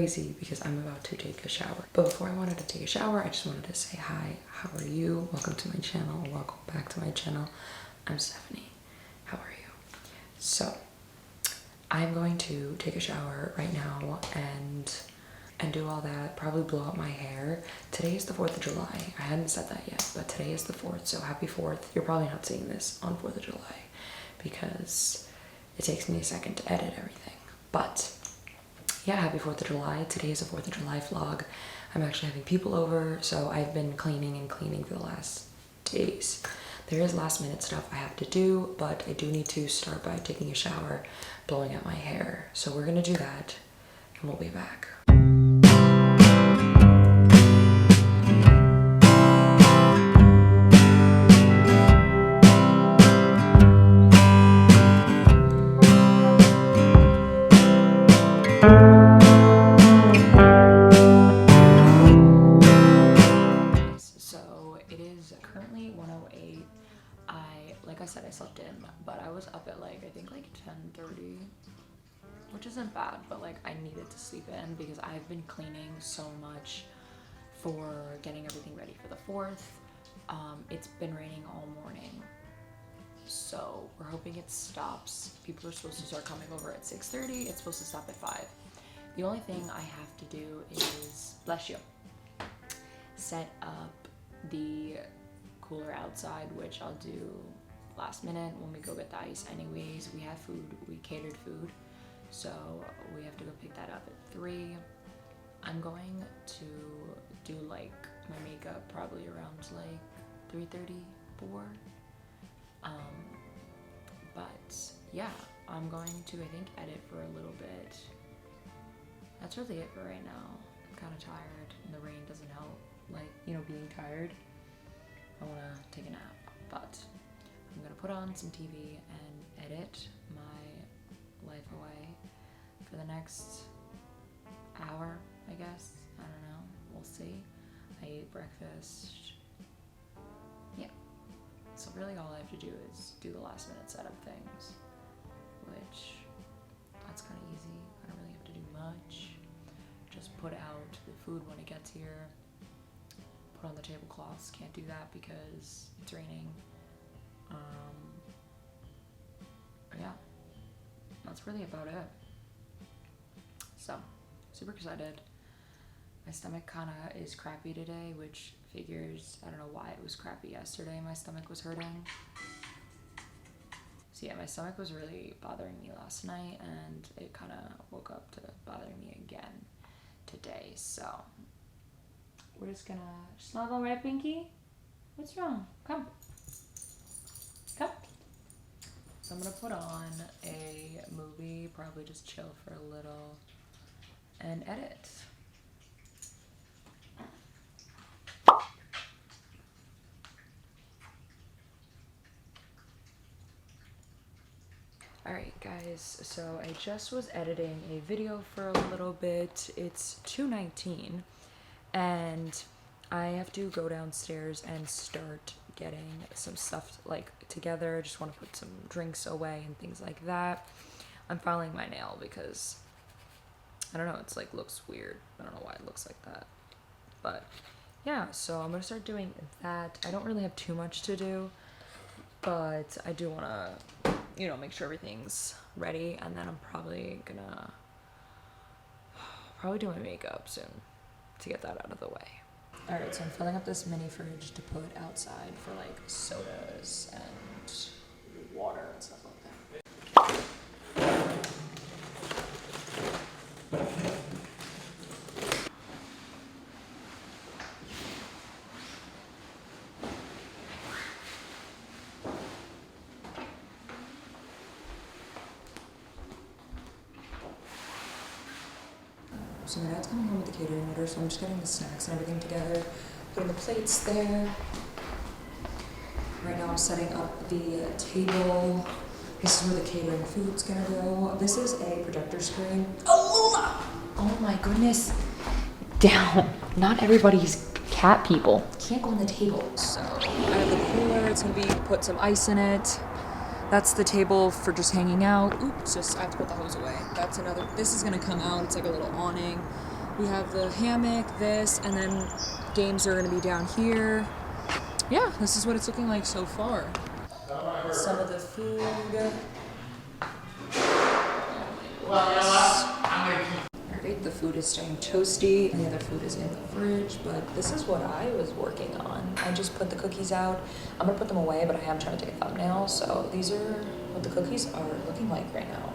crazy because I'm about to take a shower. But before I wanted to take a shower, I just wanted to say hi. How are you? Welcome to my channel. Welcome back to my channel. I'm Stephanie. How are you? So I'm going to take a shower right now and do all that, probably blow out my hair. Today is the 4th of July. I hadn't said that yet, but today is the 4th, so happy 4th. You're probably not seeing this on 4th of July because it takes me a second to edit everything. But yeah, happy 4th of July. Today is a 4th of July vlog. I'm actually having people over, so I've been cleaning for the last days. There is last minute stuff I have to do, but I do need to start by taking a shower, blowing out my hair. So we're gonna do that and we'll be back. Currently 1:08. Like I said, I slept in, but I was up at like 10:30, which isn't bad, but like I needed to sleep in because I've been cleaning so much for getting everything ready for the 4th. It's been raining all morning, so we're hoping it stops. People are supposed to start coming over at 6:30. It's supposed to stop at 5. The only thing I have to do is, bless you, set up the cooler outside, which I'll do last minute when we go get the ice. Anyways, we have food, we catered food, so we have to go pick that up at 3. I'm going to do like my makeup probably around like 3:30, 4. But yeah, I'm going to, I think, edit for a little bit. That's really it for right now. I'm kind of tired and the rain doesn't help, like, you know, being tired. I want to take a nap, but I'm going to put on some TV and edit my life away for the next hour, I guess. I don't know. We'll see. I ate breakfast. Yeah. So really all I have to do is do the last minute setup things, which that's kind of easy. I don't really have to do much. Just put out the food when it gets here. Put on the tablecloths. Can't do that because it's raining. Yeah, that's really about it. So, super excited. My stomach kind of is crappy today, which figures. I don't know why it was crappy yesterday. My stomach was hurting. So yeah, my stomach was really bothering me last night, and it kind of woke up to bothering me again today. So we're just gonna snuggle, right, Pinky? What's wrong? Come. Come. So I'm gonna put on a movie, probably just chill for a little, and edit. Alright guys, so I just was editing a video for a little bit. It's 2:19. And I have to go downstairs and start getting some stuff like together. I just want to put some drinks away and things like that. I'm filing my nail because I don't know, it's like looks weird. I don't know why it looks like that. But yeah, so I'm gonna start doing that. I don't really have too much to do, but I do want to, you know, make sure everything's ready, and then I'm probably gonna do my makeup soon to get that out of the way. Alright, so I'm filling up this mini fridge to put outside for like sodas and water and stuff like that. So my dad's coming home with the catering order, so I'm just getting the snacks and everything together, putting the plates there. Right now I'm setting up the table. This is where the catering food's gonna go. This is a projector screen. Oh my goodness. Down. Not everybody's cat people. Can't go on the table. So I have the cooler, it's gonna be put some ice in it. That's the table for just hanging out. Oops, I have to put the hose away. That's another, this is gonna come out. It's like a little awning. We have the hammock, this, and then games are gonna be down here. Yeah, this is what it's looking like so far. Some of the food. Alright, the food is staying toasty and the other food is in the fridge, but this is what I was working on. I just put the cookies out. I'm gonna put them away, but I am trying to take a thumbnail, so these are what the cookies are looking like right now.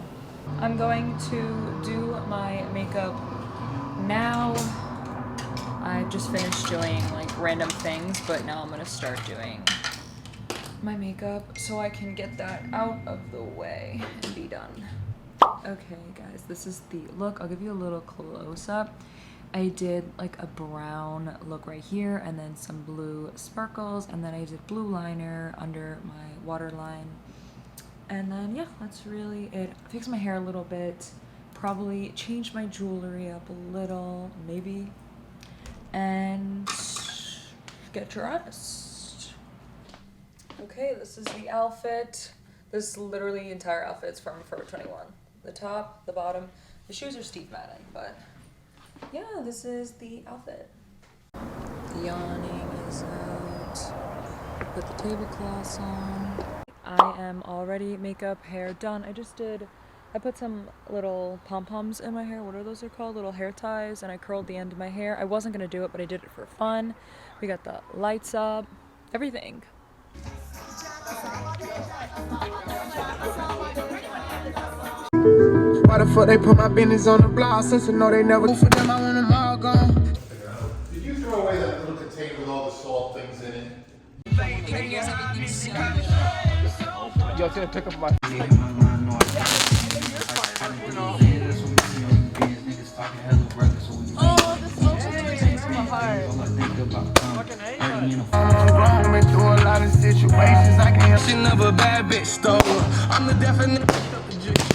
I'm going to do my makeup now. I've just finished doing like random things, but now I'm gonna start doing my makeup so I can get that out of the way and be done. Okay guys, this is the look. I'll give you a little close up. I did like a brown look right here and then some blue sparkles, and then I did blue liner under my waterline. And then yeah, that's really it. Fix my hair a little bit, probably change my jewelry up a little, maybe, and get dressed. Okay, this is the outfit. This is literally the entire outfit's from Forever 21. The top, the bottom, the shoes are Steve Madden, but yeah, this is the outfit. The awning is out. Put the tablecloths on. I am already makeup, hair done. I put some little pom-poms in my hair. What are those called? Little hair ties, and I curled the end of my hair. I wasn't gonna do it, but I did it for fun. We got the lights up, everything. Why the fuck they put my business on the blog since I know they never for them, I want them all gone. Did you throw away that little container with all the salt things in it? Yo, I took up my. I'm going through a lot of situations I can't. She never bad bitch stole. I'm the definition of the